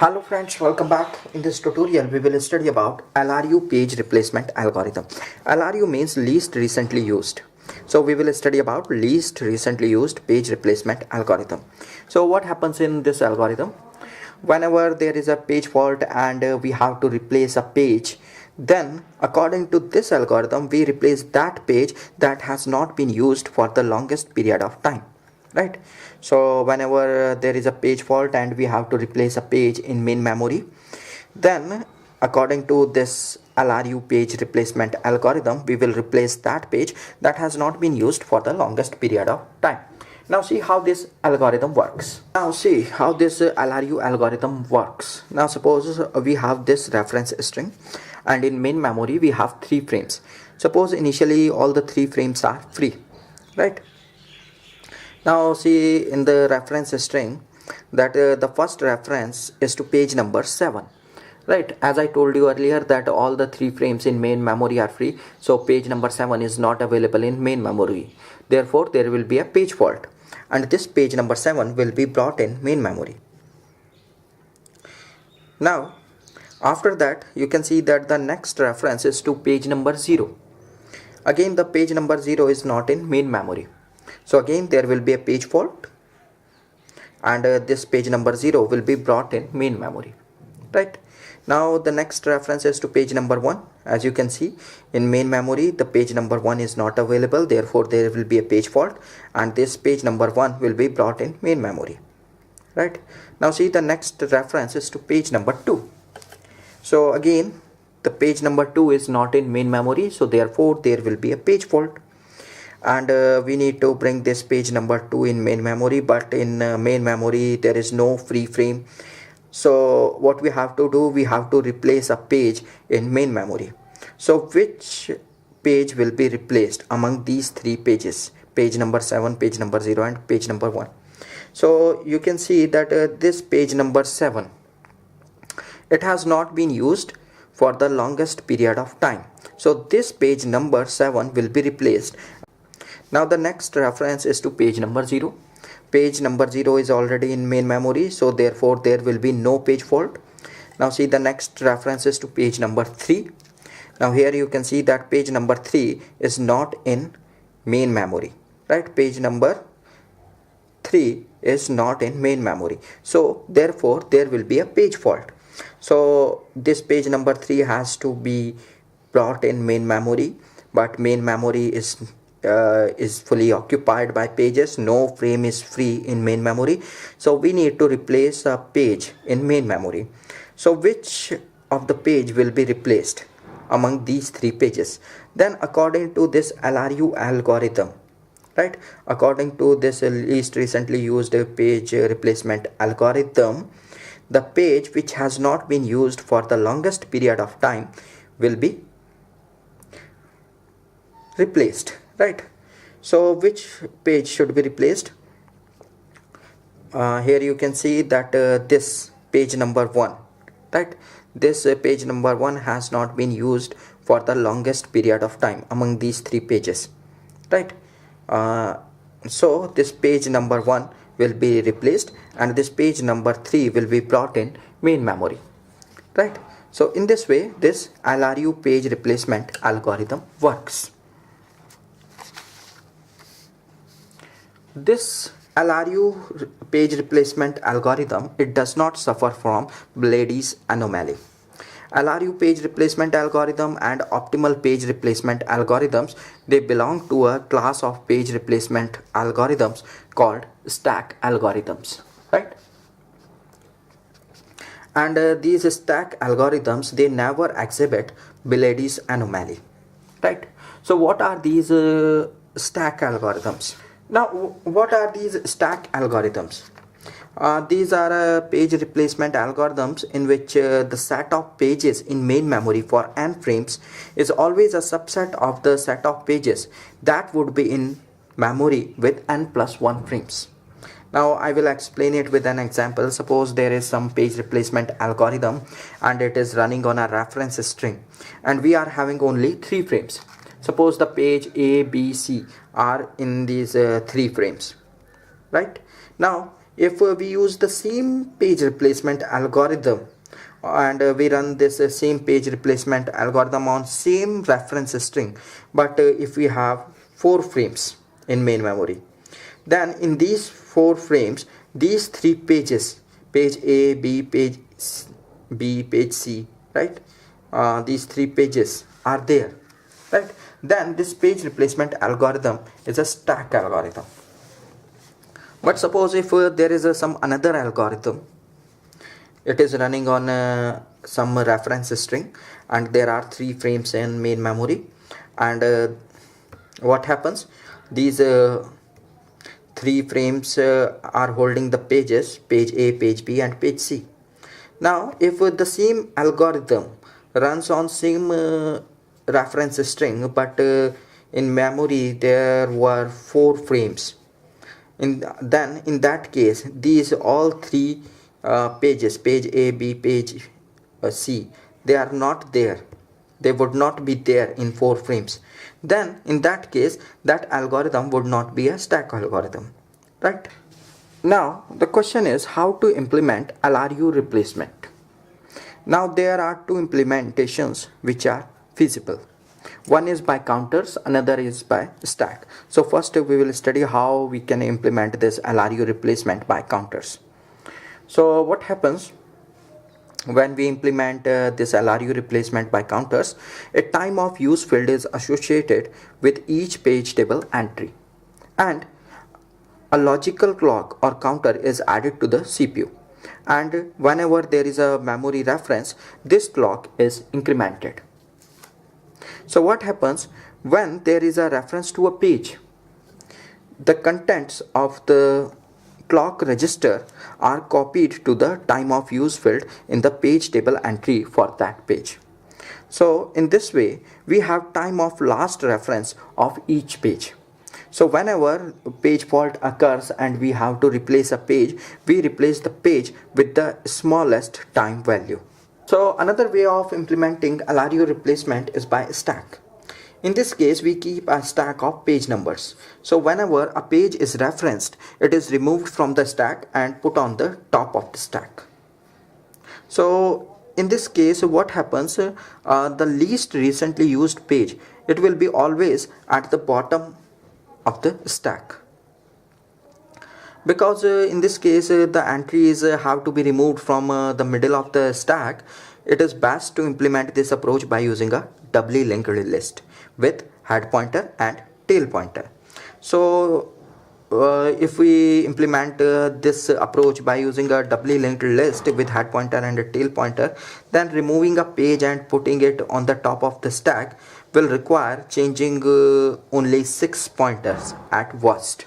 Hello friends, welcome back. In this tutorial we will study about LRU page replacement algorithm. LRU means least recently used. So we will study about least recently used page replacement algorithm. So what happens in this algorithm? Whenever there is a page fault and we have to replace a page, then according to this algorithm we replace that page that has not been used for the longest period of time, right? So whenever there is a page fault and we have to replace a page in main memory, then according to this LRU page replacement algorithm we will replace that page that has not been used for the longest period of time. Now see how this algorithm works. Now see how this LRU algorithm works. Now suppose we have this reference string and in main memory we have 3 frames. Suppose initially all the 3 frames are free, right? Now see in the reference string that the first reference is to page number 7, right? As I told you earlier that all the 3 frames in main memory are free, so page number 7 is not available in main memory. Therefore there will be a page fault and this page number 7 will be brought in main memory. Now after that you can see that the next reference is to page number 0. Again the page number 0 is not in main memory, so again there will be a page fault and this page number 0 will be brought in main memory, right? Now the next reference is to page number 1. As you can see in main memory the page number 1 is not available, therefore there will be a page fault and this page number 1 will be brought in main memory, right? Now see the next reference is to page number 2. So again the page number 2 is not in main memory, so therefore there will be a page fault and we need to bring this page number 2 in main memory, but in main memory there is no free frame. So what we have to do, we have to replace a page in main memory. So which page will be replaced among these 3 pages, page number 7, page number 0 and page number 1? So you can see that this page number 7, it has not been used for the longest period of time, so this page number 7 will be replaced. Now the next reference is to page number 0. Page number 0 is already in main memory, so therefore there will be no page fault. Now see the next reference is to page number 3. Now here you can see that page number 3 is not in main memory, right? Page number 3 is not in main memory, so therefore there will be a page fault. So this page number 3 has to be brought in main memory, but main memory is fully occupied by pages, no frame is free in main memory, so we need to replace a page in main memory. So which of the page will be replaced among these 3 pages? Then according to this LRU algorithm, right, according to this least recently used page replacement algorithm, the page which has not been used for the longest period of time will be replaced, right? So which page should be replaced? Here you can see that this page number 1, right? This page number 1 has not been used for the longest period of time among these 3 pages, right? So this page number 1 will be replaced and this page number 3 will be brought in main memory, right? So in this way this LRU page replacement algorithm works. This LRU page replacement algorithm, it does not suffer from Blady's anomaly. LRU page replacement algorithm and optimal page replacement algorithms, they belong to a class of page replacement algorithms called stack algorithms, right? And these stack algorithms, they never exhibit Blady's anomaly, right? So what are these stack algorithms? Now what are these stack algorithms? These are page replacement algorithms in which the set of pages in main memory for n frames is always a subset of the set of pages that would be in memory with n plus 1 frames. Now I will explain it with an example. Suppose there is some page replacement algorithm and it is running on a reference string and we are having only 3 frames. Suppose the page A, B, C are in these 3 frames, right? Now If we use the same page replacement algorithm and we run this same page replacement algorithm on same reference string, but if we have 4 frames in main memory, then in these 4 frames, these 3 pages, page A, B, page B, page C, right, these 3 pages are there, right, then this page replacement algorithm is a stack algorithm. But suppose if there is some another algorithm, it is running on some reference string and there are 3 frames in main memory, and what happens, these 3 frames are holding the pages, page A, page B and page C. Now if the same algorithm runs on same reference string, but in memory there were 4 frames, then in that case these all 3 pages, page A, B, page C, they are not there, they would not be there in 4 frames. Then in that case that algorithm would not be a stack algorithm, right? Now the question is how to implement Lru replacement. Now there are 2 implementations which are feasible. One is by counters, another is by stack. So first we will study how we can implement this Lru replacement by counters. So what happens when we implement this Lru replacement by counters? A time of use field is associated with each page table entry, and a logical clock or counter is added to the CPU, and whenever there is a memory reference, this clock is incremented. So what happens when there is a reference to a page? The contents of the clock register are copied to the time of use field in the page table entry for that page. So in this way we have time of last reference of each page. So whenever page fault occurs and we have to replace a page, we replace the page with the smallest time value. So another way of implementing Lru replacement is by stack. In this case we keep a stack of page numbers. So whenever a page is referenced, it is removed from the stack and put on the top of the stack. So in this case what happens, the least recently used page, it will be always at the bottom of the stack, because in this case the entries have to be removed from the middle of the stack. It is best to implement this approach by using a doubly linked list with head pointer and tail pointer. So if we implement this approach by using a doubly linked list with head pointer and a tail pointer, then removing a page and putting it on the top of the stack will require changing only 6 pointers at worst.